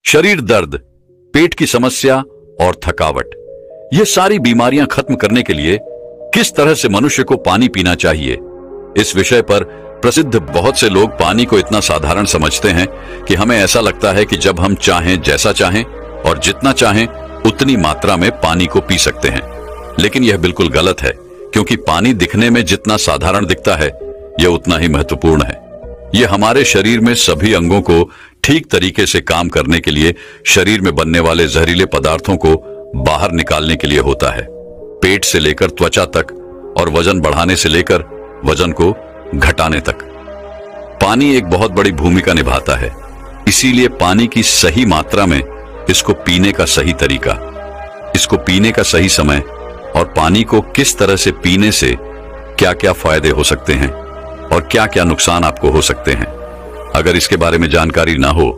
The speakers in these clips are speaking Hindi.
शरीर दर्द, पेट की समस्या और थकावट, ये सारी बीमारियां खत्म करने के लिए किस तरह से मनुष्य को पानी पीना चाहिए, इस विषय पर प्रसिद्ध बहुत से लोग पानी को इतना साधारण समझते हैं कि हमें ऐसा लगता है कि जब हम चाहें, जैसा चाहें और जितना चाहें उतनी मात्रा में पानी को पी सकते हैं। लेकिन यह बिल्कुल गलत है, क्योंकि पानी दिखने में जितना साधारण दिखता है यह उतना ही महत्वपूर्ण है। यह हमारे शरीर में सभी अंगों को ठीक तरीके से काम करने के लिए, शरीर में बनने वाले जहरीले पदार्थों को बाहर निकालने के लिए होता है। पेट से लेकर त्वचा तक और वजन बढ़ाने से लेकर वजन को घटाने तक पानी एक बहुत बड़ी भूमिका निभाता है। इसीलिए पानी की सही मात्रा में, इसको पीने का सही तरीका, इसको पीने का सही समय और पानी को किस तरह से पीने से क्या क्या फायदे हो सकते हैं और क्या क्या नुकसान आपको हो सकते हैं, अगर इसके बारे में जानकारी ना हो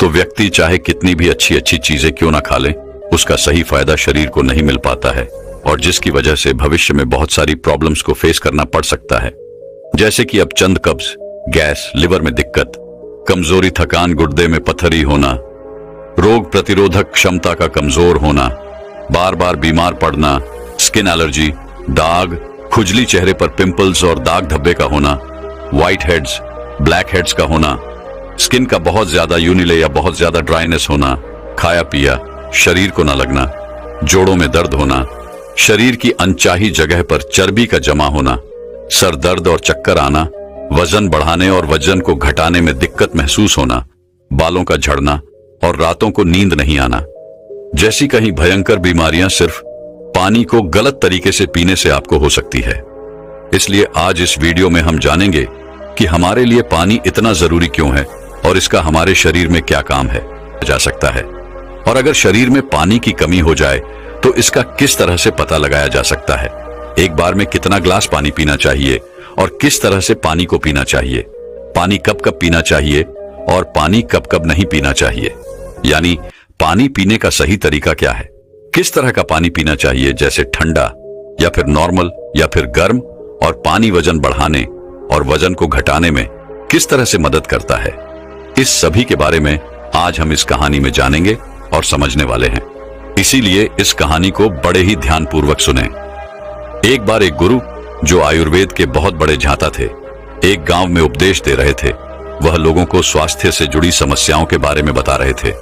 तो व्यक्ति चाहे कितनी भी अच्छी अच्छी चीजें क्यों ना खा ले, उसका सही फायदा शरीर को नहीं मिल पाता है और जिसकी वजह से भविष्य में बहुत सारी प्रॉब्लम्स को फेस करना पड़ सकता है, जैसे कि अब चंद कब्ज, गैस, लिवर में दिक्कत, कमजोरी, थकान, गुर्दे में पथरी होना, रोग प्रतिरोधक क्षमता का कमजोर होना, बार बार बीमार पड़ना, स्किन एलर्जी, दाग, खुजली, चेहरे पर पिंपल्स और दाग धब्बे का होना, व्हाइट हेड्स, ब्लैक हेड्स का होना, स्किन का बहुत ज्यादा यूनिले या बहुत ज्यादा ड्राइनेस होना, खाया पिया शरीर को न लगना, जोड़ों में दर्द होना, शरीर की अनचाही जगह पर चर्बी का जमा होना, सर दर्द और चक्कर आना, वजन बढ़ाने और वजन को घटाने में दिक्कत महसूस होना, बालों का झड़ना और रातों को नींद नहीं आना जैसी कहीं भयंकर बीमारियां सिर्फ पानी को गलत तरीके से पीने से आपको हो सकती है। इसलिए आज इस वीडियो में हम जानेंगे कि हमारे लिए पानी इतना जरूरी क्यों है और इसका हमारे शरीर में क्या काम है जा सकता है, और अगर शरीर में पानी की कमी हो जाए तो इसका किस तरह से पता लगाया जा सकता है, एक बार में कितना ग्लास पानी पीना चाहिए और किस तरह से पानी को पीना चाहिए, पानी कब कब पीना चाहिए और पानी कब कब नहीं पीना चाहिए, यानी पानी पीने का सही तरीका क्या है, किस तरह का पानी पीना चाहिए, जैसे ठंडा या फिर नॉर्मल या फिर गर्म, और पानी वजन बढ़ाने और वजन को घटाने में किस तरह से मदद करता है। इस सभी के बारे में आज हम इस कहानी में जानेंगे और समझने वाले हैं। इसीलिए इस कहानी को बड़े ही ध्यानपूर्वक सुनें। एक बार एक गुरु, जो आयुर्वेद के बहुत बड़े झांता थे, एक गांव में उपदेश दे रहे थे। वह लोगों को स्वास्थ्य से जुड़ी समस्याओं के बारे में बता रहे थे।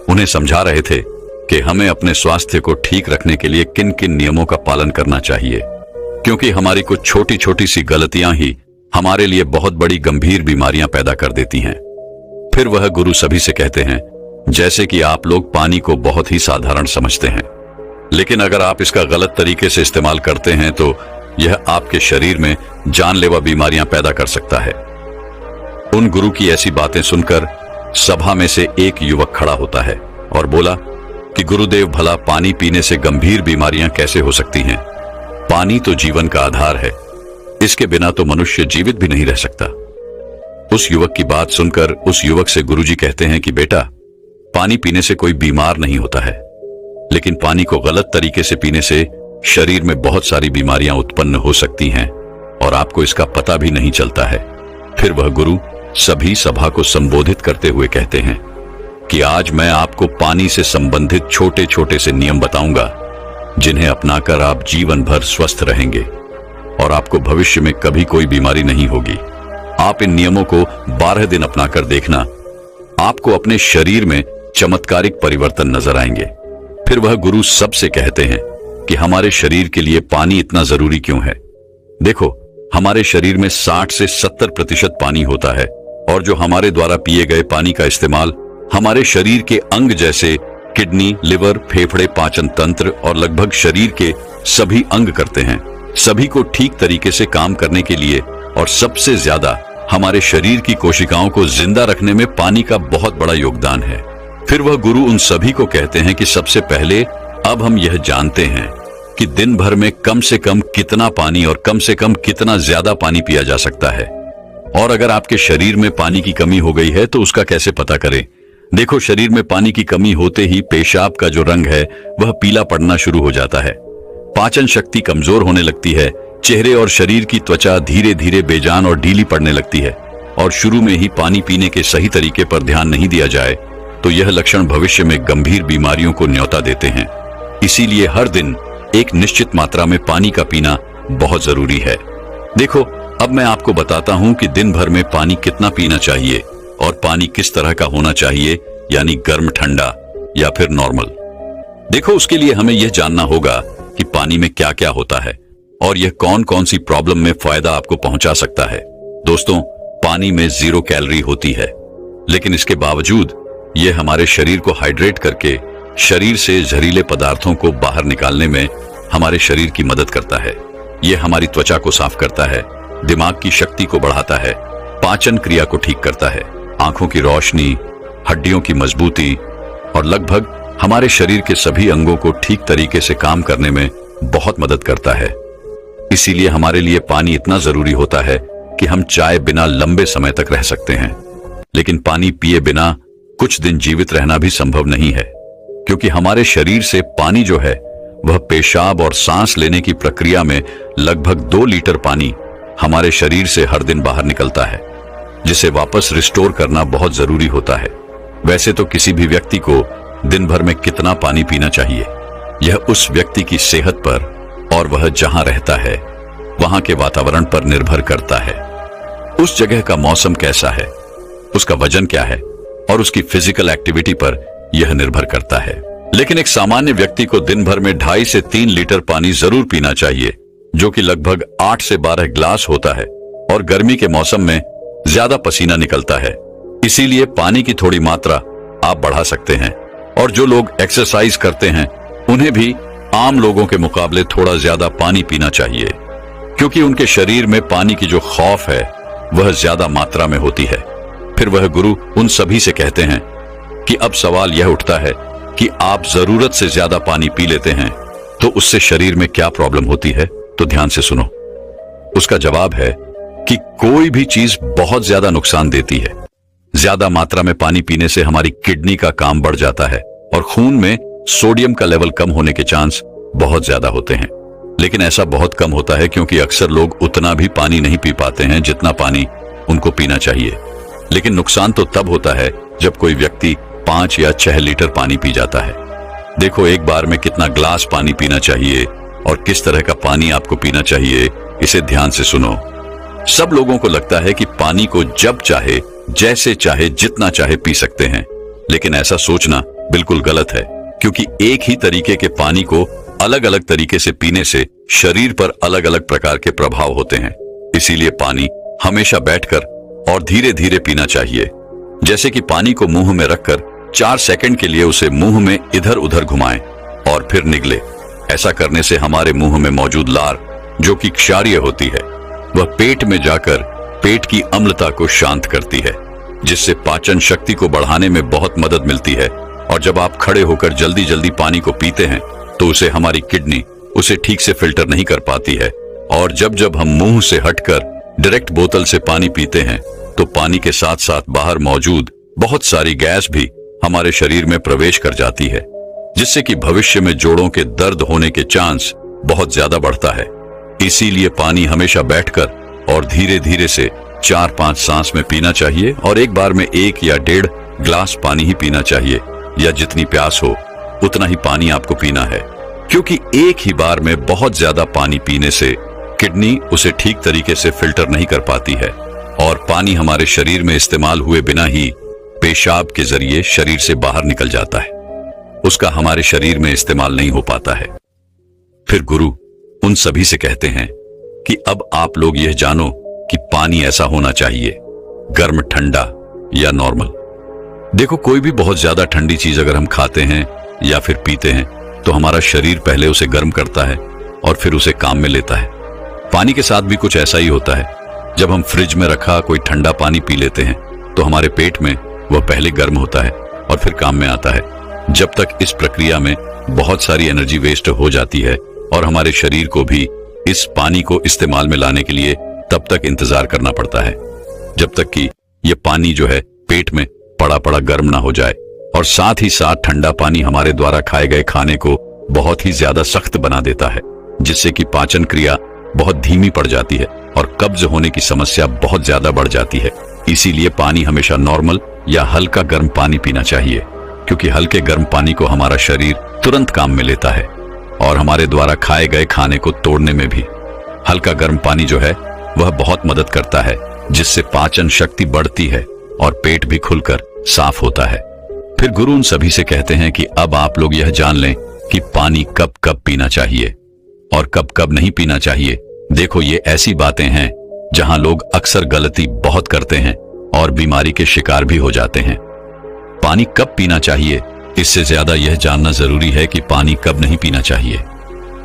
उन्हें समझा रहे थे कि हमें अपने स्वास्थ्य को ठीक रखने के लिए किन किन नियमों का पालन करना चाहिए, क्योंकि हमारी कुछ छोटी छोटी सी गलतियां ही हमारे लिए बहुत बड़ी गंभीर बीमारियां पैदा कर देती हैं। फिर वह गुरु सभी से कहते हैं, जैसे कि आप लोग पानी को बहुत ही साधारण समझते हैं, लेकिन अगर आप इसका गलत तरीके से इस्तेमाल करते हैं तो यह आपके शरीर में जानलेवा बीमारियां पैदा कर सकता है। उन गुरु की ऐसी बातें सुनकर सभा में से एक युवक खड़ा होता है और बोला कि गुरुदेव, भला पानी पीने से गंभीर बीमारियां कैसे हो सकती हैं? पानी तो जीवन का आधार है, इसके बिना तो मनुष्य जीवित भी नहीं रह सकता। उस युवक की बात सुनकर उस युवक से गुरुजी कहते हैं कि बेटा, पानी पीने से कोई बीमार नहीं होता है, लेकिन पानी को गलत तरीके से पीने से शरीर में बहुत सारी बीमारियां उत्पन्न हो सकती हैं और आपको इसका पता भी नहीं चलता है। फिर वह गुरु सभी सभा को संबोधित करते हुए कहते हैं कि आज मैं आपको पानी से संबंधित छोटे छोटे से नियम बताऊंगा, जिन्हें अपनाकर आप जीवन भर स्वस्थ रहेंगे और आपको भविष्य में कभी कोई बीमारी नहीं होगी। आप इन नियमों को 12 दिन अपनाकर देखना, आपको अपने शरीर में चमत्कारिक परिवर्तन नजर आएंगे। फिर वह गुरु सबसे कहते हैं कि हमारे शरीर के लिए पानी इतना जरूरी क्यों है। देखो, हमारे शरीर में 60 से 70% पानी होता है और जो हमारे द्वारा पिए गए पानी का इस्तेमाल हमारे शरीर के अंग जैसे किडनी, लिवर, फेफड़े, पाचन तंत्र और लगभग शरीर के सभी अंग करते हैं। सभी को ठीक तरीके से काम करने के लिए और सबसे ज्यादा हमारे शरीर की कोशिकाओं को जिंदा रखने में पानी का बहुत बड़ा योगदान है। फिर वह गुरु उन सभी को कहते हैं कि सबसे पहले अब हम यह जानते हैं कि दिन भर में कम से कम कितना पानी और कम से कम कितना ज्यादा पानी पिया जा सकता है, और अगर आपके शरीर में पानी की कमी हो गई है तो उसका कैसे पता करें। देखो, शरीर में पानी की कमी होते ही पेशाब का जो रंग है वह पीला पड़ना शुरू हो जाता है, पाचन शक्ति कमजोर होने लगती है, चेहरे और शरीर की त्वचा धीरे धीरे बेजान और ढीली पड़ने लगती है, और शुरू में ही पानी पीने के सही तरीके पर ध्यान नहीं दिया जाए तो यह लक्षण भविष्य में गंभीर बीमारियों को न्योता देते हैं। इसीलिए हर दिन एक निश्चित मात्रा में पानी का पीना बहुत जरूरी है। देखो, अब मैं आपको बताता हूं कि दिन भर में पानी कितना पीना चाहिए और पानी किस तरह का होना चाहिए, यानी गर्म, ठंडा या फिर नॉर्मल। देखो, उसके लिए हमें यह जानना होगा कि पानी में क्या क्या होता है और यह कौन कौन सी प्रॉब्लम में फायदा आपको पहुंचा सकता है। दोस्तों, पानी में 0 कैलोरी होती है, लेकिन इसके बावजूद यह हमारे शरीर को हाइड्रेट करके शरीर से जहरीले पदार्थों को बाहर निकालने में हमारे शरीर की मदद करता है। यह हमारी त्वचा को साफ करता है, दिमाग की शक्ति को बढ़ाता है, पाचन क्रिया को ठीक करता है, आंखों की रोशनी, हड्डियों की मजबूती और लगभग हमारे शरीर के सभी अंगों को ठीक तरीके से काम करने में बहुत मदद करता है। इसीलिए हमारे लिए पानी इतना जरूरी होता है कि हम चाय बिना लंबे समय तक रह सकते हैं, लेकिन पानी पिए बिना कुछ दिन जीवित रहना भी संभव नहीं है, क्योंकि हमारे शरीर से पानी जो है वह पेशाब और सांस लेने की प्रक्रिया में लगभग 2 लीटर पानी हमारे शरीर से हर दिन बाहर निकलता है, जिसे वापस रिस्टोर करना बहुत जरूरी होता है। वैसे तो किसी भी व्यक्ति को दिन भर में कितना पानी पीना चाहिए, यह उस व्यक्ति की सेहत पर और वह जहां रहता है वहां के वातावरण पर निर्भर करता है। उस जगह का मौसम कैसा है, उसका वजन क्या है और उसकी फिजिकल एक्टिविटी पर यह निर्भर करता है। लेकिन एक सामान्य व्यक्ति को दिन भर में 2.5 से 3 लीटर पानी जरूर पीना चाहिए, जो कि लगभग 8 से 12 ग्लास होता है। और गर्मी के मौसम में ज्यादा पसीना निकलता है, इसीलिए पानी की थोड़ी मात्रा आप बढ़ा सकते हैं। और जो लोग एक्सरसाइज करते हैं उन्हें भी आम लोगों के मुकाबले थोड़ा ज्यादा पानी पीना चाहिए, क्योंकि उनके शरीर में पानी की जो खौफ है वह ज्यादा मात्रा में होती है। फिर वह गुरु उन सभी से कहते हैं कि अब सवाल यह उठता है कि आप जरूरत से ज्यादा पानी पी लेते हैं तो उससे शरीर में क्या प्रॉब्लम होती है। तो ध्यान से सुनो। उसका जवाब है कि कोई भी चीज बहुत ज्यादा नुकसान देती है। ज्यादा मात्रा में पानी पीने से हमारी किडनी का काम बढ़ जाता है और खून में सोडियम का लेवल कम होने के चांस बहुत ज्यादा होते हैं। लेकिन ऐसा बहुत कम होता है, क्योंकि अक्सर लोग उतना भी पानी नहीं पी पाते हैं जितना पानी उनको पीना चाहिए। लेकिन नुकसान तो तब होता है जब कोई व्यक्ति 5 या 6 लीटर पानी पी जाता है। देखो, एक बार में कितना ग्लास पानी पीना चाहिए और किस तरह का पानी आपको पीना चाहिए, इसे ध्यान से सुनो। सब लोगों को लगता है कि पानी को जब चाहे, जैसे चाहे, जितना चाहे पी सकते हैं, लेकिन ऐसा सोचना बिल्कुल गलत है, क्योंकि एक ही तरीके के पानी को अलग अलग तरीके से पीने से शरीर पर अलग अलग प्रकार के प्रभाव होते हैं। इसीलिए पानी हमेशा बैठकर और धीरे धीरे पीना चाहिए। जैसे कि पानी को मुंह में रखकर 4 सेकंड के लिए उसे मुंह में इधर उधर घुमाएं और फिर निगले। ऐसा करने से हमारे मुंह में मौजूद लार, जो कि क्षारीय होती है, वह पेट में जाकर पेट की अम्लता को शांत करती है, जिससे पाचन शक्ति को बढ़ाने में बहुत मदद मिलती है। और जब आप खड़े होकर जल्दी जल्दी पानी को पीते हैं तो उसे हमारी किडनी उसे ठीक से फिल्टर नहीं कर पाती है। और जब जब हम मुंह से हटकर डायरेक्ट बोतल से पानी पीते हैं तो पानी के साथ साथ बाहर मौजूद बहुत सारी गैस भी हमारे शरीर में प्रवेश कर जाती है, जिससे कि भविष्य में जोड़ों के दर्द होने के चांस बहुत ज्यादा बढ़ता है। इसीलिए पानी हमेशा बैठकर और धीरे धीरे से 4-5 सांस में पीना चाहिए और एक बार में 1 या 1.5 ग्लास पानी ही पीना चाहिए, या जितनी प्यास हो उतना ही पानी आपको पीना है। क्योंकि एक ही बार में बहुत ज्यादा पानी पीने से किडनी उसे ठीक तरीके से फिल्टर नहीं कर पाती है और पानी हमारे शरीर में इस्तेमाल हुए बिना ही पेशाब के जरिए शरीर से बाहर निकल जाता है, उसका हमारे शरीर में इस्तेमाल नहीं हो पाता है। फिर गुरु उन सभी से कहते हैं कि अब आप लोग यह जानो कि पानी ऐसा होना चाहिए, गर्म, ठंडा या नॉर्मल। देखो, कोई भी बहुत ज्यादा ठंडी चीज अगर हम खाते हैं या फिर पीते हैं तो हमारा शरीर पहले उसे गर्म करता है और फिर उसे काम में लेता है। पानी के साथ भी कुछ ऐसा ही होता है। जब हम फ्रिज में रखा कोई ठंडा पानी पी लेते हैं तो हमारे पेट में वह पहले गर्म होता है और फिर काम में आता है। जब तक इस प्रक्रिया में बहुत सारी एनर्जी वेस्ट हो जाती है और हमारे शरीर को भी इस पानी को इस्तेमाल में लाने के लिए तब तक इंतजार करना पड़ता है जब तक कि यह पानी जो है पेट में पड़ा पड़ा गर्म ना हो जाए। और साथ ही साथ ठंडा पानी हमारे द्वारा खाए गए खाने को बहुत ही ज्यादा सख्त बना देता है, जिससे कि पाचन क्रिया बहुत धीमी पड़ जाती है और कब्ज होने की समस्या बहुत ज्यादा बढ़ जाती है। इसीलिए पानी हमेशा नॉर्मल या हल्का गर्म पानी पीना चाहिए। क्योंकि हल्के गर्म पानी को हमारा शरीर तुरंत काम में लेता है और हमारे द्वारा खाए गए खाने को तोड़ने में भी हल्का गर्म पानी जो है वह बहुत मदद करता है, जिससे पाचन शक्ति बढ़ती है और पेट भी खुलकर साफ होता है। फिर गुरु उन सभी से कहते हैं कि अब आप लोग यह जान लें कि पानी कब कब पीना चाहिए और कब कब नहीं पीना चाहिए। देखो, ये ऐसी बातें हैं जहां लोग अक्सर गलती बहुत करते हैं और बीमारी के शिकार भी हो जाते हैं। पानी कब पीना चाहिए, इससे ज्यादा यह जानना जरूरी है कि पानी कब नहीं पीना चाहिए।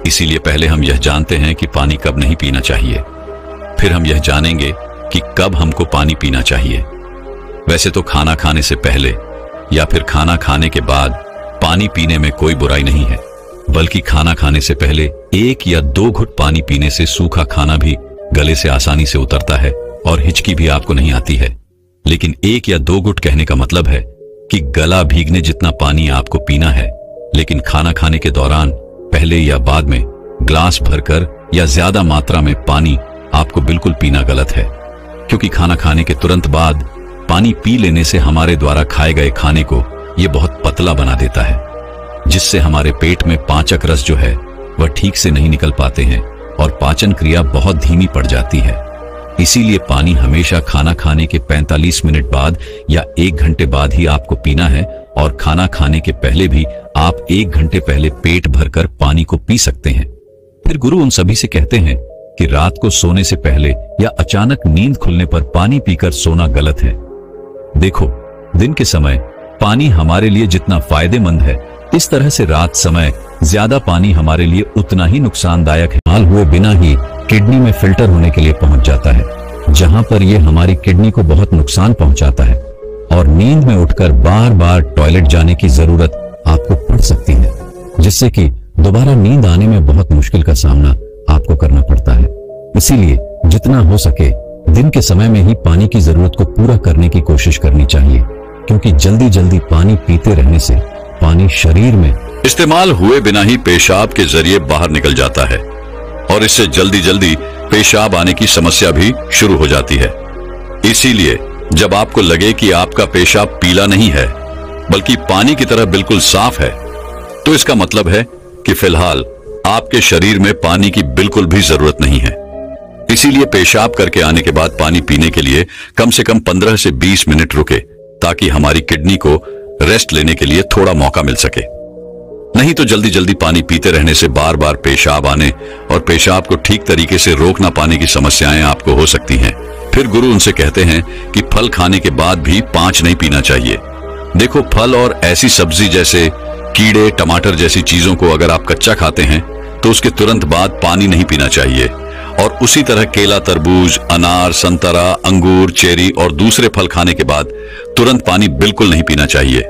इसीलिए पहले हम यह जानते हैं कि पानी कब नहीं पीना चाहिए, फिर हम यह जानेंगे कि कब हमको पानी पीना चाहिए। वैसे तो खाना खाने से पहले या फिर खाना खाने के बाद पानी पीने में कोई बुराई नहीं है, बल्कि खाना खाने से पहले 1 या 2 घुट पानी पीने से सूखा खाना भी गले से आसानी से उतरता है और हिचकी भी आपको नहीं आती है। लेकिन 1 या 2 घुट कहने का मतलब है कि गला भीगने जितना पानी आपको पीना है, लेकिन खाना खाने के दौरान पहले या बाद में ग्लास भरकर या ज्यादा मात्रा में पानी आपको बिल्कुल पीना गलत है, क्योंकि खाना खाने के तुरंत बाद पानी पी लेने से हमारे द्वारा खाए गए खाने को यह बहुत पतला बना देता है, जिससे हमारे पेट में पाचक रस जो है वह ठीक से नहीं निकल पाते हैं और पाचन क्रिया बहुत धीमी पड़ जाती है। इसीलिए पानी हमेशा खाना खाने के 45 मिनट बाद या 1 घंटे बाद ही आपको पीना है और खाना खाने के पहले भी आप 1 घंटे पहले पेट भरकर पानी को पी सकते हैं। फिर गुरु उन सभी से कहते हैं कि रात को सोने से पहले या अचानक नींद खुलने पर पानी पीकर सोना गलत है। देखो, दिन के समय पानी हमारे लिए जितना फायदेमंद है, इस तरह से रात समय ज्यादा पानी हमारे लिए उतना ही नुकसानदायक है। हाल हुए बिना ही किडनी में फिल्टर होने के लिए पहुंच जाता है, जहां पर यह हमारी किडनी को बहुत नुकसान पहुंचाता है और नींद में उठकर बार बार टॉयलेट जाने की जरूरत आपको पड़ सकती है, जिससे कि दोबारा नींद आने में बहुत मुश्किल का सामना आपको करना पड़ता है। इसीलिए जितना हो सके दिन के समय में ही पानी की जरूरत को पूरा करने की कोशिश करनी चाहिए, क्योंकि जल्दी जल्दी पानी पीते रहने से पानी शरीर में इस्तेमाल हुए बिना ही पेशाब के जरिए बाहर निकल जाता है और इससे जल्दी जल्दी पेशाब आने की समस्या भी शुरू हो जाती है। इसीलिए जब आपको लगे कि आपका पेशाब पीला नहीं है बल्कि पानी की तरह बिल्कुल साफ है, तो इसका मतलब है कि फिलहाल आपके शरीर में पानी की बिल्कुल भी जरूरत नहीं है। इसीलिए पेशाब करके आने के बाद पानी पीने के लिए कम से कम 15 से 20 मिनट रुके, ताकि हमारी किडनी को रेस्ट लेने के लिए थोड़ा मौका मिल सके। नहीं तो जल्दी जल्दी पानी पीते रहने से बार बार पेशाब आने और पेशाब को ठीक तरीके से रोक ना पाने की समस्याएं आपको हो सकती हैं। फिर गुरु उनसे कहते हैं कि फल खाने के बाद भी 5 नहीं पीना चाहिए। देखो, फल और ऐसी सब्जी जैसे कीड़े, टमाटर जैसी चीजों को अगर आप कच्चा खाते हैं तो उसके तुरंत बाद पानी नहीं पीना चाहिए, और उसी तरह केला, तरबूज, अनार, संतरा, अंगूर, चेरी और दूसरे फल खाने के बाद तुरंत पानी बिल्कुल नहीं पीना चाहिए,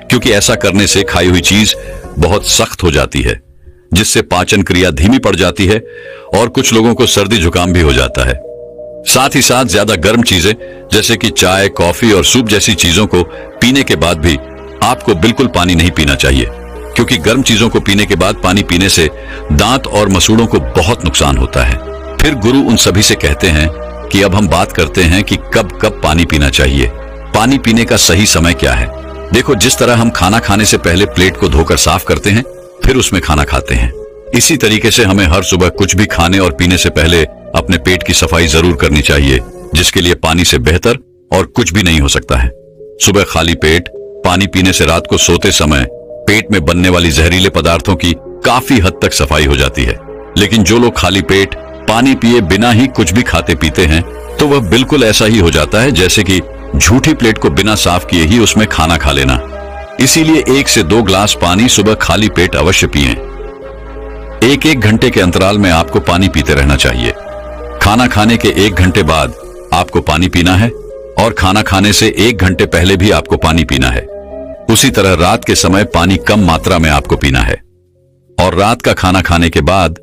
क्योंकि ऐसा करने से खाई हुई चीज बहुत सख्त हो जाती है, जिससे पाचन क्रिया धीमी पड़ जाती है और कुछ लोगों को सर्दी जुकाम भी हो जाता है। साथ ही साथ ज्यादा गर्म चीजें जैसे कि चाय, कॉफी और सूप जैसी चीजों को पीने के बाद भी आपको बिल्कुल पानी नहीं पीना चाहिए, क्योंकि गर्म चीजों को पीने के बाद पानी पीने से दांत और मसूड़ों को बहुत नुकसान होता है। फिर गुरु उन सभी से कहते हैं कि अब हम बात करते हैं कि कब कब पानी पीना चाहिए। पानी पीने का सही समय क्या है? देखो, जिस तरह हम खाना खाने से पहले प्लेट को धोकर साफ करते हैं, फिर उसमें खाना खाते हैं, इसी तरीके से हमें हर सुबह कुछ भी खाने और पीने से पहले अपने पेट की सफाई जरूर करनी चाहिए, जिसके लिए पानी से बेहतर और कुछ भी नहीं हो सकता है। सुबह खाली पेट पानी पीने से रात को सोते समय पेट में बनने वाली जहरीले पदार्थों की काफी हद तक सफाई हो जाती है। लेकिन जो लोग खाली पेट पानी पिए बिना ही कुछ भी खाते पीते हैं, तो वह बिल्कुल ऐसा ही हो जाता है जैसे कि झूठी प्लेट को बिना साफ किए ही उसमें खाना खा लेना। इसीलिए 1 से 2 ग्लास पानी सुबह खाली पेट अवश्य पिएं। 1-1 घंटे के अंतराल में आपको पानी पीते रहना चाहिए। खाना खाने के 1 घंटे बाद आपको पानी पीना है और खाना खाने से 1 घंटे पहले भी आपको पानी पीना है। उसी तरह रात के समय पानी कम मात्रा में आपको पीना है और रात का खाना खाने के बाद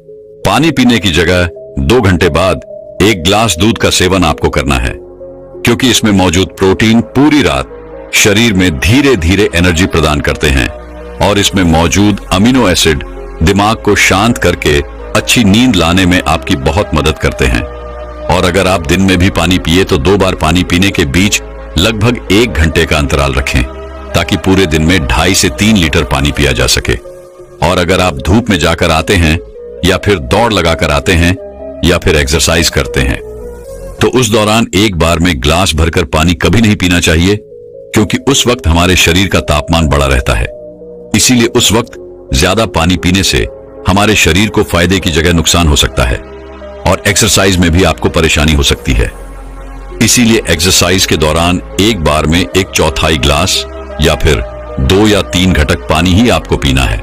पानी पीने की जगह 2 घंटे बाद 1 ग्लास दूध का सेवन आपको करना है, क्योंकि इसमें मौजूद प्रोटीन पूरी रात शरीर में धीरे धीरे एनर्जी प्रदान करते हैं और इसमें मौजूद अमीनो एसिड दिमाग को शांत करके अच्छी नींद लाने में आपकी बहुत मदद करते हैं। और अगर आप दिन में भी पानी पिए तो 2 बार पानी पीने के बीच लगभग 1 घंटे का अंतराल रखें, ताकि पूरे दिन में 2.5 से 3 लीटर पानी पिया जा सके। और अगर आप धूप में जाकर आते हैं या फिर दौड़ लगाकर आते हैं या फिर एक्सरसाइज करते हैं तो उस दौरान एक बार में ग्लास भरकर पानी कभी नहीं पीना चाहिए, क्योंकि उस वक्त हमारे शरीर का तापमान बढ़ा रहता है। इसीलिए उस वक्त ज्यादा पानी पीने से हमारे शरीर को फायदे की जगह नुकसान हो सकता है और एक्सरसाइज में भी आपको परेशानी हो सकती है। इसीलिए एक्सरसाइज के दौरान एक बार में 1/4 ग्लास या फिर 2 या 3 घटक पानी ही आपको पीना है।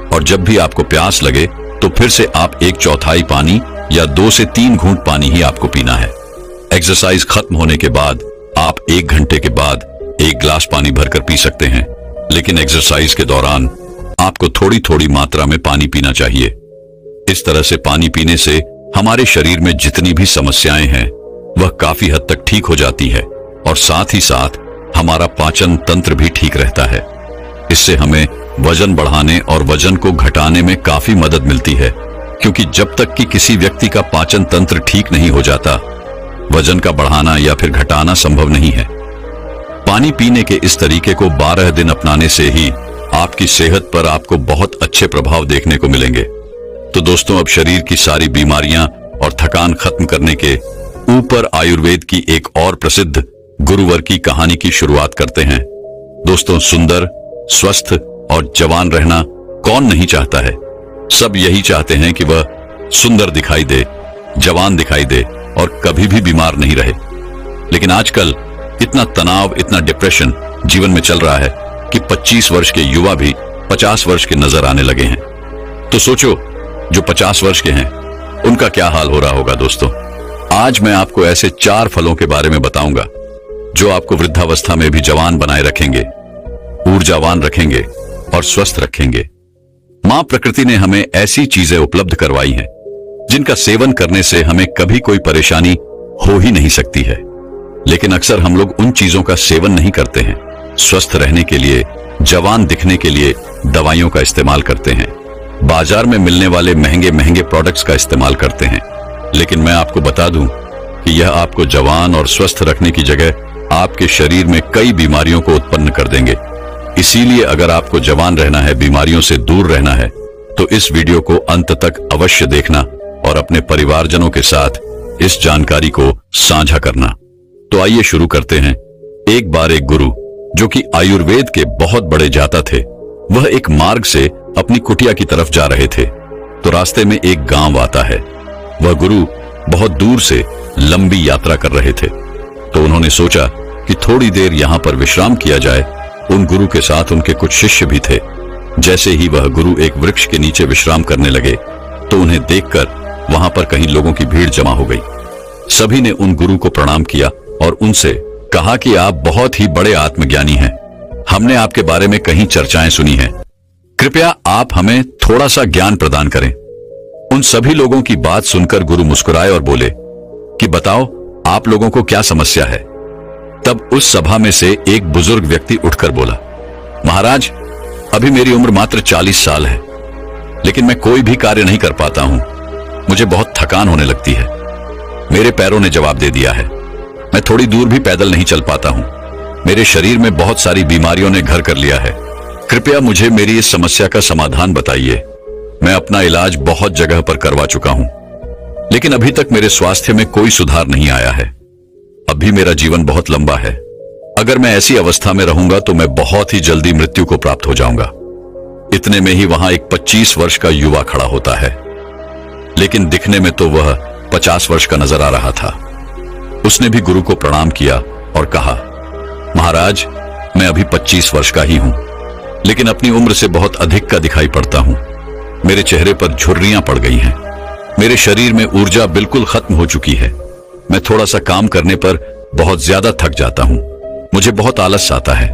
और जब भी आपको प्यास लगे तो फिर से आप 1/4 पानी या 2 से 3 घूंट पानी ही आपको पीना है। एक्सरसाइज खत्म होने के बाद आप 1 घंटे के बाद 1 ग्लास पानी भरकर पी सकते हैं, लेकिन एक्सरसाइज के दौरान आपको थोड़ी थोड़ी मात्रा में पानी पीना चाहिए। इस तरह से पानी पीने से हमारे शरीर में जितनी भी समस्याएं हैं वह काफी हद तक ठीक हो जाती है और साथ ही साथ हमारा पाचन तंत्र भी ठीक रहता है। इससे हमें वजन बढ़ाने और वजन को घटाने में काफी मदद मिलती है, क्योंकि जब तक कि किसी व्यक्ति का पाचन तंत्र ठीक नहीं हो जाता वजन का बढ़ाना या फिर घटाना संभव नहीं है। पानी पीने के इस तरीके को 12 दिन अपनाने से ही आपकी सेहत पर आपको बहुत अच्छे प्रभाव देखने को मिलेंगे। तो दोस्तों, अब शरीर की सारी बीमारियां और थकान खत्म करने के ऊपर आयुर्वेद की एक और प्रसिद्ध गुरुवर की कहानी की शुरुआत करते हैं। दोस्तों, सुंदर, स्वस्थ और जवान रहना कौन नहीं चाहता है। सब यही चाहते हैं कि वह सुंदर दिखाई दे, जवान दिखाई दे और कभी भी बीमार नहीं रहे। लेकिन आजकल इतना तनाव, इतना डिप्रेशन जीवन में चल रहा है कि 25 वर्ष के युवा भी 50 वर्ष के नजर आने लगे हैं। तो सोचो, जो 50 वर्ष के हैं उनका क्या हाल हो रहा होगा। दोस्तों, आज मैं आपको ऐसे 4 फलों के बारे में बताऊंगा जो आपको वृद्धावस्था में भी जवान बनाए रखेंगे, ऊर्जावान रखेंगे और स्वस्थ रखेंगे। मां प्रकृति ने हमें ऐसी चीजें उपलब्ध करवाई हैं जिनका सेवन करने से हमें कभी कोई परेशानी हो ही नहीं सकती है। लेकिन अक्सर हम लोग उन चीजों का सेवन नहीं करते हैं। स्वस्थ रहने के लिए, जवान दिखने के लिए दवाइयों का इस्तेमाल करते हैं, बाजार में मिलने वाले महंगे महंगे प्रोडक्ट्स का इस्तेमाल करते हैं। लेकिन मैं आपको बता दूं कि यह आपको जवान और स्वस्थ रखने की जगह आपके शरीर में कई बीमारियों को उत्पन्न कर देंगे। इसीलिए अगर आपको जवान रहना है, बीमारियों से दूर रहना है, तो इस वीडियो को अंत तक अवश्य देखना और अपने परिवारजनों के साथ इस जानकारी को साझा करना। तो आइए शुरू करते हैं। एक बार एक गुरु, जो कि आयुर्वेद के बहुत बड़े जाता थे, वह एक मार्ग से अपनी कुटिया की तरफ जा रहे थे। तो रास्ते में एक गांव आता है। वह गुरु बहुत दूर से लंबी यात्रा कर रहे थे, तो उन्होंने सोचा कि थोड़ी देर यहां पर विश्राम किया जाए। उन गुरु के साथ उनके कुछ शिष्य भी थे। जैसे ही वह गुरु एक वृक्ष के नीचे विश्राम करने लगे तो उन्हें देखकर वहां पर कहीं लोगों की भीड़ जमा हो गई। सभी ने उन गुरु को प्रणाम किया और उनसे कहा कि आप बहुत ही बड़े आत्मज्ञानी हैं। हमने आपके बारे में कहीं चर्चाएं सुनी हैं। कृपया आप हमें थोड़ा सा ज्ञान प्रदान करें। उन सभी लोगों की बात सुनकर गुरु मुस्कुराए और बोले कि बताओ, आप लोगों को क्या समस्या है। तब उस सभा में से एक बुजुर्ग व्यक्ति उठकर बोला, महाराज, अभी मेरी उम्र मात्र 40 साल है, लेकिन मैं कोई भी कार्य नहीं कर पाता हूं। मुझे बहुत थकान होने लगती है। मेरे पैरों ने जवाब दे दिया है। मैं थोड़ी दूर भी पैदल नहीं चल पाता हूं। मेरे शरीर में बहुत सारी बीमारियों ने घर कर लिया है। कृपया मुझे मेरी इस समस्या का समाधान बताइए। मैं अपना इलाज बहुत जगह पर करवा चुका हूं, लेकिन अभी तक मेरे स्वास्थ्य में कोई सुधार नहीं आया है। अभी मेरा जीवन बहुत लंबा है। अगर मैं ऐसी अवस्था में रहूंगा तो मैं बहुत ही जल्दी मृत्यु को प्राप्त हो जाऊंगा। इतने में ही वहां एक 25 वर्ष का युवा खड़ा होता है, लेकिन दिखने में तो वह 50 वर्ष का नजर आ रहा था। उसने भी गुरु को प्रणाम किया और कहा, महाराज, मैं अभी 25 वर्ष का ही हूं, लेकिन अपनी उम्र से बहुत अधिक का दिखाई पड़ता हूं। मेरे चेहरे पर झुर्रियां पड़ गई हैं। मेरे शरीर में ऊर्जा बिल्कुल खत्म हो चुकी है। मैं थोड़ा सा काम करने पर बहुत ज्यादा थक जाता हूं। मुझे बहुत आलस आता है।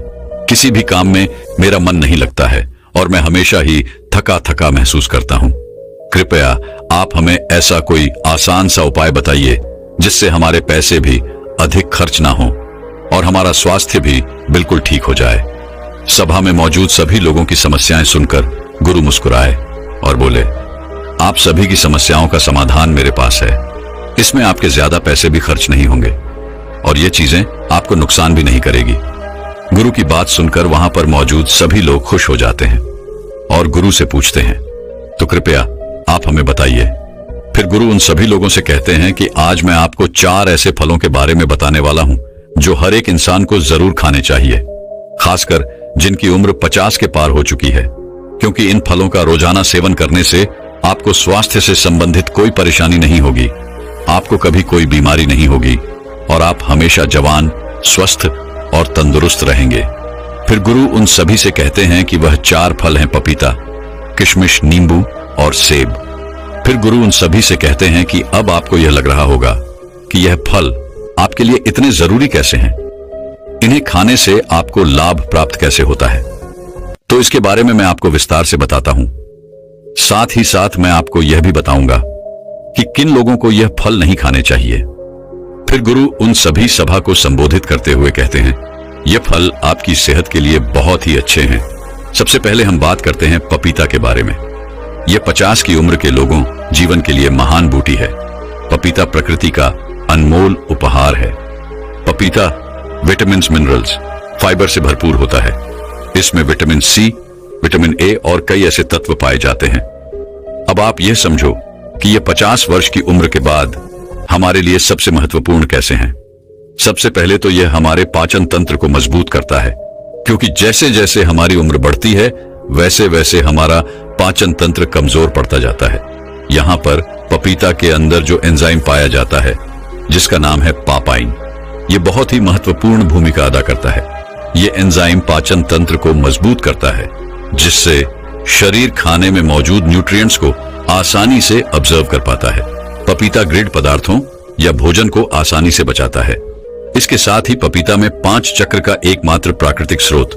किसी भी काम में मेरा मन नहीं लगता है और मैं हमेशा ही थका थका महसूस करता हूं। कृपया आप हमें ऐसा कोई आसान सा उपाय बताइए जिससे हमारे पैसे भी अधिक खर्च ना हो और हमारा स्वास्थ्य भी बिल्कुल ठीक हो जाए। सभा में मौजूद सभी लोगों की समस्याएं सुनकर गुरु मुस्कुराए और बोले, आप सभी की समस्याओं का समाधान मेरे पास है। इसमें आपके ज्यादा पैसे भी खर्च नहीं होंगे और ये चीजें आपको नुकसान भी नहीं करेगी। गुरु की बात सुनकर वहां पर मौजूद सभी लोग खुश हो जाते हैं और गुरु से पूछते हैं, तो कृपया आप हमें बताइए। फिर गुरु उन सभी लोगों से कहते हैं कि आज मैं आपको 4 ऐसे फलों के बारे में बताने वाला हूं जो हर एक इंसान को जरूर खाने चाहिए, खासकर जिनकी उम्र 50 के पार हो चुकी है, क्योंकि इन फलों का रोजाना सेवन करने से आपको स्वास्थ्य से संबंधित कोई परेशानी नहीं होगी, आपको कभी कोई बीमारी नहीं होगी और आप हमेशा जवान, स्वस्थ और तंदुरुस्त रहेंगे। फिर गुरु उन सभी से कहते हैं कि वह 4 फल हैं, पपीता, किशमिश, नींबू और सेब। फिर गुरु उन सभी से कहते हैं कि अब आपको यह लग रहा होगा कि यह फल आपके लिए इतने जरूरी कैसे हैं, इन्हें खाने से आपको लाभ प्राप्त कैसे होता है। तो इसके बारे में मैं आपको विस्तार से बताता हूं। साथ ही साथ मैं आपको यह भी बताऊंगा कि किन लोगों को यह फल नहीं खाने चाहिए। फिर गुरु उन सभी सभा को संबोधित करते हुए कहते हैं, यह फल आपकी सेहत के लिए बहुत ही अच्छे हैं। सबसे पहले हम बात करते हैं पपीता के बारे में। यह 50 की उम्र के लोगों जीवन के लिए महान बूटी है। पपीता प्रकृति का अनमोल उपहार है। पपीता विटामिन, मिनरल्स, फाइबर से भरपूर होता है। इसमें विटामिन सी, विटामिन ए और कई ऐसे तत्व पाए जाते हैं। अब आप यह समझो कि यह 50 वर्ष की उम्र के बाद हमारे लिए सबसे महत्वपूर्ण कैसे हैं। सबसे पहले तो यह हमारे पाचन तंत्र को मजबूत करता है, क्योंकि जैसे जैसे हमारी उम्र बढ़ती है वैसे वैसे हमारा पाचन तंत्र कमजोर पड़ता जाता है। यहाँ पर पपीता के अंदर जो एंजाइम पाया जाता है, जिसका नाम है पापाइन, ये बहुत ही महत्वपूर्ण भूमिका अदा करता है। ये एंजाइम पाचन तंत्र को मजबूत करता है, जिससे शरीर खाने में मौजूद न्यूट्रिएंट्स को आसानी से ऑब्जर्व कर पाता है। पपीता ग्रिड पदार्थों या भोजन को आसानी से बचाता है। इसके साथ ही पपीता में 5 चक्र का एकमात्र प्राकृतिक स्रोत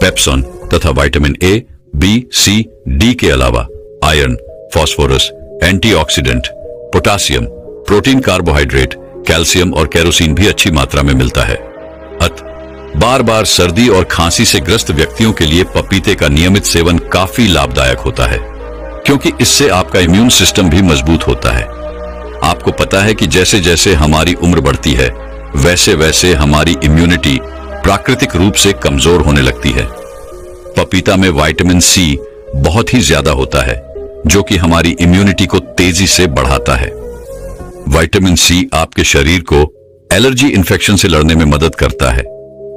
पेप्सोन तथा vitamin A, B, C, D के अलावा iron, phosphorus, antioxidant, potassium, protein, carbohydrate, calcium और केरोसिन भी अच्छी मात्रा में मिलता है। बार बार सर्दी और खांसी से ग्रस्त व्यक्तियों के लिए पपीते का नियमित सेवन काफी लाभदायक होता है, क्योंकि इससे आपका इम्यून सिस्टम भी मजबूत होता है। आपको पता है कि जैसे जैसे हमारी उम्र बढ़ती है वैसे वैसे हमारी इम्यूनिटी प्राकृतिक रूप से कमजोर होने लगती है। पपीता में विटामिन सी बहुत ही ज्यादा होता है, जो कि हमारी इम्यूनिटी को तेजी से बढ़ाता है। विटामिन सी आपके शरीर को एलर्जी इन्फेक्शन से लड़ने में मदद करता है,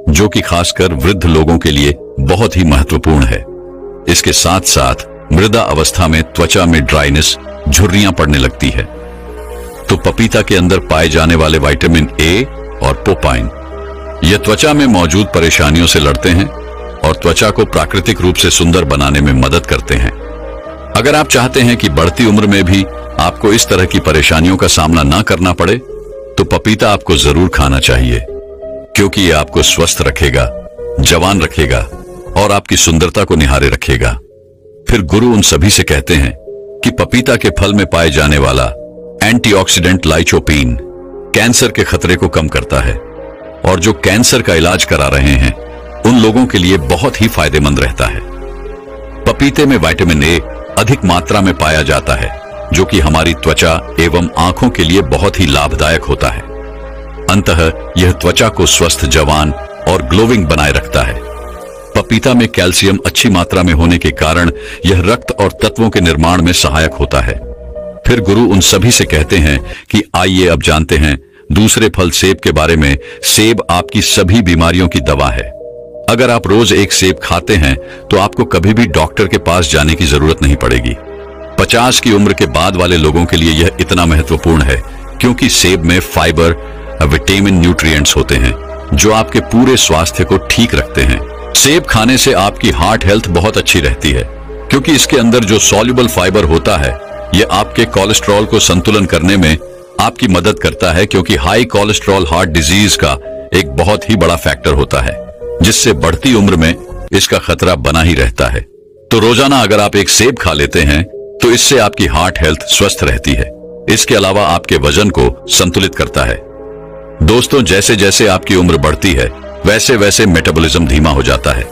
जो कि खासकर वृद्ध लोगों के लिए बहुत ही महत्वपूर्ण है। इसके साथ साथ मृदा अवस्था में त्वचा में ड्राइनेस, झुर्रियां पड़ने लगती है। तो पपीता के अंदर पाए जाने वाले विटामिन ए और पोपाइन यह त्वचा में मौजूद परेशानियों से लड़ते हैं और त्वचा को प्राकृतिक रूप से सुंदर बनाने में मदद करते हैं। अगर आप चाहते हैं कि बढ़ती उम्र में भी आपको इस तरह की परेशानियों का सामना ना करना पड़े, तो पपीता आपको जरूर खाना चाहिए, क्योंकि यह आपको स्वस्थ रखेगा, जवान रखेगा और आपकी सुंदरता को निहारे रखेगा। फिर गुरु उन सभी से कहते हैं कि पपीता के फल में पाए जाने वाला एंटीऑक्सीडेंट लाइकोपीन कैंसर के खतरे को कम करता है और जो कैंसर का इलाज करा रहे हैं उन लोगों के लिए बहुत ही फायदेमंद रहता है। पपीते में विटामिन ए अधिक मात्रा में पाया जाता है, जो कि हमारी त्वचा एवं आंखों के लिए बहुत ही लाभदायक होता है। अंततः यह त्वचा को स्वस्थ, जवान और ग्लोविंग बनाए रखता है। पपीता में कैल्शियम अच्छी मात्रा में होने के कारण यह रक्त और तत्वों के निर्माण में सहायक होता है। फिर गुरु उन सभी से कहते हैं कि आइए अब जानते हैं दूसरे फल सेब के बारे में। सेब आपकी सभी बीमारियों की दवा है। अगर आप रोज एक सेब खाते हैं तो आपको कभी भी डॉक्टर के पास जाने की जरूरत नहीं पड़ेगी। 50 की उम्र के बाद वाले लोगों के लिए यह इतना महत्वपूर्ण है क्योंकि सेब में फाइबर, विटामिन, न्यूट्रिएंट्स होते हैं जो आपके पूरे स्वास्थ्य को ठीक रखते हैं। सेब खाने से आपकी हार्ट हेल्थ बहुत अच्छी रहती है, क्योंकि इसके अंदर जो सॉल्युबल फाइबर होता है यह आपके कोलेस्ट्रॉल को संतुलन करने में आपकी मदद करता है, क्योंकि हाई कोलेस्ट्रॉल हार्ट डिजीज का एक बहुत ही बड़ा फैक्टर होता है, जिससे बढ़ती उम्र में इसका खतरा बना ही रहता है। तो रोजाना अगर आप एक सेब खा लेते हैं तो इससे आपकी हार्ट हेल्थ स्वस्थ रहती है। इसके अलावा आपके वजन को संतुलित करता है। दोस्तों, जैसे जैसे आपकी उम्र बढ़ती है वैसे वैसे मेटाबॉलिज्म धीमा हो जाता है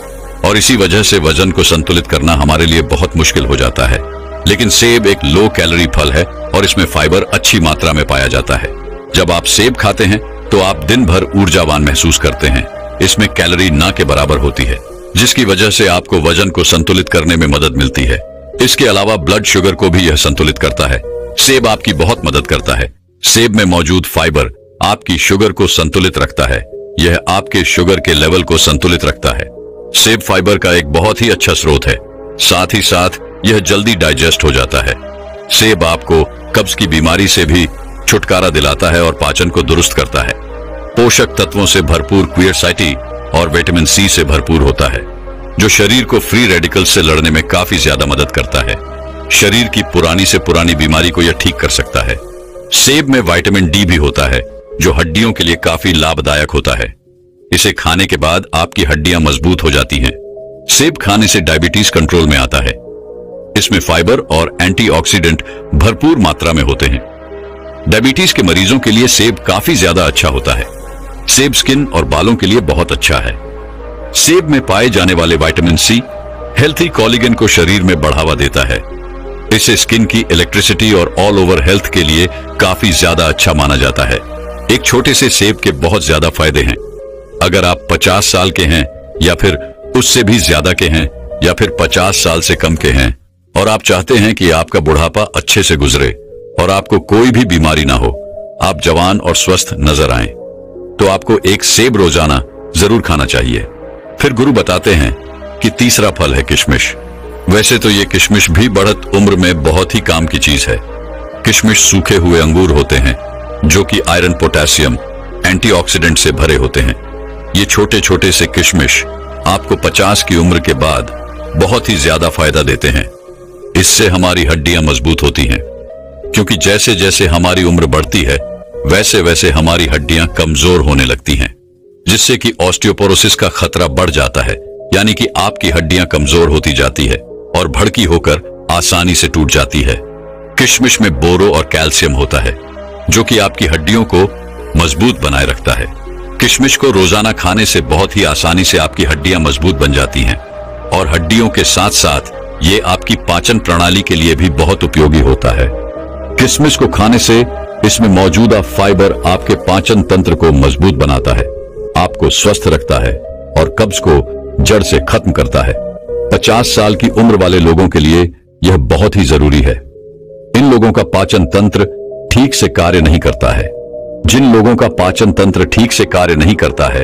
और इसी वजह से वजन को संतुलित करना हमारे लिए बहुत मुश्किल हो जाता है। लेकिन सेब एक लो कैलोरी फल है और इसमें फाइबर अच्छी मात्रा में पाया जाता है। जब आप सेब खाते हैं तो आप दिन भर ऊर्जावान महसूस करते हैं। इसमें कैलोरी ना के बराबर होती है, जिसकी वजह से आपको वजन को संतुलित करने में मदद मिलती है। इसके अलावा ब्लड शुगर को भी यह संतुलित करता है। सेब आपकी बहुत मदद करता है। सेब में मौजूद फाइबर आपकी शुगर को संतुलित रखता है। यह आपके शुगर के लेवल को संतुलित रखता है। सेब फाइबर का एक बहुत ही अच्छा स्रोत है। साथ ही साथ यह जल्दी डाइजेस्ट हो जाता है। सेब आपको कब्ज की बीमारी से भी छुटकारा दिलाता है और पाचन को दुरुस्त करता है। पोषक तत्वों से भरपूर क्वियरसाइटी और विटामिन सी से भरपूर होता है, जो शरीर को फ्री रेडिकल से लड़ने में काफी ज्यादा मदद करता है। शरीर की पुरानी से पुरानी बीमारी को यह ठीक कर सकता है। सेब में विटामिन डी भी होता है, जो हड्डियों के लिए काफी लाभदायक होता है। इसे खाने के बाद आपकी हड्डियां मजबूत हो जाती हैं। सेब खाने से डायबिटीज कंट्रोल में आता है। इसमें फाइबर और एंटीऑक्सीडेंट भरपूर मात्रा में होते हैं। डायबिटीज के मरीजों के लिए सेब काफी ज्यादा अच्छा होता है। सेब स्किन और बालों के लिए बहुत अच्छा है। सेब में पाए जाने वाले विटामिन सी हेल्थी कोलेजन को शरीर में बढ़ावा देता है। इसे स्किन की इलेक्ट्रिसिटी और ऑल ओवर हेल्थ के लिए काफी ज्यादा अच्छा माना जाता है। एक छोटे से सेब के बहुत ज्यादा फायदे हैं। अगर आप 50 साल के हैं या फिर उससे भी ज्यादा के हैं या फिर 50 साल से कम के हैं और आप चाहते हैं कि आपका बुढ़ापा अच्छे से गुजरे और आपको कोई भी बीमारी ना हो, आप जवान और स्वस्थ नजर आएं, तो आपको एक सेब रोजाना जरूर खाना चाहिए। फिर गुरु बताते हैं कि तीसरा फल है किशमिश। वैसे तो ये किशमिश भी बढ़त उम्र में बहुत ही काम की चीज है। किशमिश सूखे हुए अंगूर होते हैं जो कि आयरन, पोटेशियम, एंटीऑक्सीडेंट से भरे होते हैं। ये छोटे छोटे से किशमिश आपको 50 की उम्र के बाद बहुत ही ज्यादा फायदा देते हैं। इससे हमारी हड्डियां मजबूत होती हैं, क्योंकि जैसे जैसे हमारी उम्र बढ़ती है वैसे वैसे हमारी हड्डियां कमजोर होने लगती हैं, जिससे कि ऑस्टियोपोरोसिस का खतरा बढ़ जाता है, यानी कि आपकी हड्डियां कमजोर होती जाती है और भड़की होकर आसानी से टूट जाती है। किशमिश में बोरो और कैल्शियम होता है, जो कि आपकी हड्डियों को मजबूत बनाए रखता है। किशमिश को रोजाना खाने से बहुत ही आसानी से आपकी हड्डियां मजबूत बन जाती हैं और हड्डियों के साथ साथ ये आपकी पाचन प्रणाली के लिए भी बहुत उपयोगी होता है। किशमिश को खाने से इसमें मौजूदा फाइबर आपके पाचन तंत्र को मजबूत बनाता है, आपको स्वस्थ रखता है और कब्ज को जड़ से खत्म करता है। 50 साल की उम्र वाले लोगों के लिए यह बहुत ही जरूरी है। इन लोगों का पाचन तंत्र ठीक से कार्य नहीं करता है। जिन लोगों का पाचन तंत्र ठीक से कार्य नहीं करता है,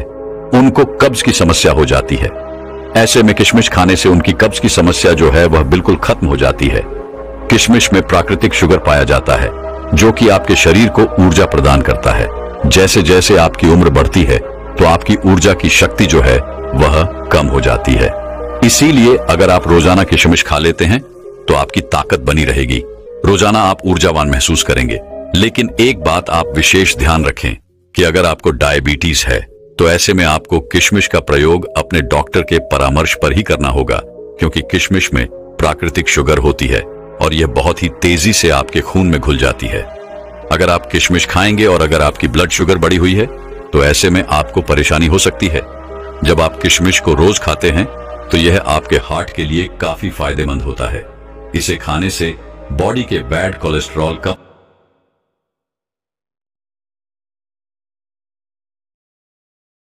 उनको कब्ज की समस्या हो जाती है। ऐसे में किशमिश खाने से उनकी कब्ज की समस्या जो है वह बिल्कुल खत्म हो जाती है। किशमिश में प्राकृतिक शुगर पाया जाता है, जो कि आपके शरीर को ऊर्जा प्रदान करता है। जैसे जैसे आपकी उम्र बढ़ती है तो आपकी ऊर्जा की शक्ति जो है वह कम हो जाती है। इसीलिए अगर आप रोजाना किशमिश खा लेते हैं तो आपकी ताकत बनी रहेगी, रोजाना आप ऊर्जावान महसूस करेंगे। लेकिन एक बात आप विशेष ध्यान रखें कि अगर आपको डायबिटीज है तो ऐसे में आपको किशमिश का प्रयोग अपने डॉक्टर के परामर्श पर ही करना होगा, क्योंकि किशमिश में प्राकृतिक शुगर होती है और यह बहुत ही तेजी से आपके खून में घुल जाती है। अगर आप किशमिश खाएंगे और अगर आपकी ब्लड शुगर बढ़ी हुई है तो ऐसे में आपको परेशानी हो सकती है। जब आप किशमिश को रोज खाते हैं तो यह आपके हार्ट के लिए काफी फायदेमंद होता है। इसे खाने से बॉडी के बैड कोलेस्ट्रॉल का